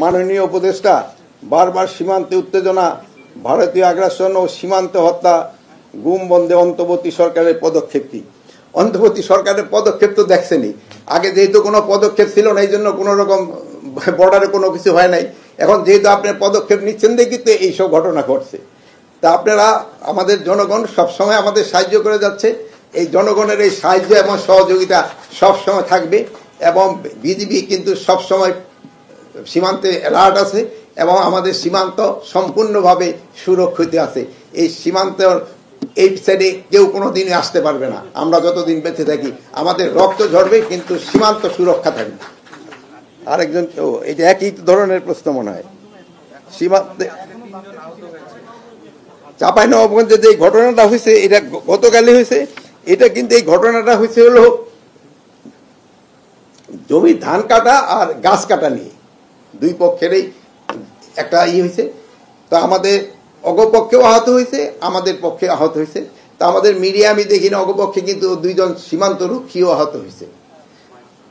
মাননীয় উপদেষ্টা বারবার সীমান্তে উত্তেজনা, ভারতীয় আগ্রাসন ও সীমান্ত হত্যা, গুম বন্ধে অন্তর্বর্তী সরকারের পদক্ষেপ কি? অন্তর্বর্তী সরকারের পদক্ষেপ তো দেখছেনই। আগে যেহেতু কোনো পদক্ষেপ ছিল না, এই জন্য কোনো রকম বর্ডারে কোনো কিছু হয় নাই। এখন যেহেতু আপনার পদক্ষেপ নিচ্ছেন দেখি তো এইসব ঘটনা ঘটছে। তা আপনারা, আমাদের জনগণ সবসময় আমাদের সাহায্য করে যাচ্ছে। এই জনগণের এই সাহায্য এবং সহযোগিতা সবসময় থাকবে এবং বিজিবি কিন্তু সবসময় সীমান্তে অ্যালার্ট আছে এবং আমাদের সীমান্ত সম্পূর্ণভাবে সুরক্ষিত আছে। এই সীমান্তর এই সাইডে কেউ কোনো দিনই আসতে পারবে না। আমরা যতদিন বেঁচে থাকি আমাদের রক্ত ঝরবে কিন্তু সীমান্ত সুরক্ষা থাকবে। আরেকজন, এটা একই ধরনের প্রশ্ন মনে হয়। সীমান্তে চাঁপাইনবাবগঞ্জে যে ঘটনাটা হয়েছে, এটা গতকালই হয়েছে। এটা কিন্তু এই ঘটনাটা হয়েছে হলো জমি ধান কাটা আর গাছ কাটা নিয়ে দুই পক্ষেরই একটা হয়েছে। তো আমাদের অগপক্ষেও আহত হয়েছে, আমাদের পক্ষে আহত হয়েছে। তা আমাদের মিডিয়া আমি দেখি না, অগপক্ষে কিন্তু দুইজন সীমান্ত রক্ষীও আহত হয়েছে।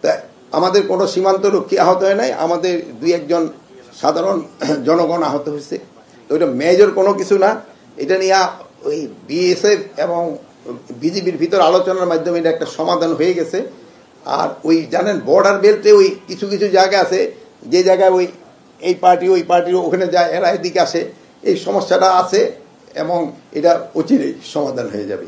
তা আমাদের কোনো সীমান্ত রক্ষী আহত হয় নাই, আমাদের দুই একজন সাধারণ জনগণ আহত হয়েছে। তো ওইটা মেজর কোনো কিছু না। এটা নিয়ে ওই বিএসএফ এবং বিজিবির ভিতর আলোচনার মাধ্যমে এটা একটা সমাধান হয়ে গেছে। আর ওই জানেন বর্ডার বেল্টে ওই কিছু কিছু জায়গা আছে যে জায়গায় ওই এই পার্টি ওই পার্টি ওখানে যায়, এরা এদিকে আসে, এই সমস্যাটা আছে এবং এটা অচিরেই সমাধান হয়ে যাবে।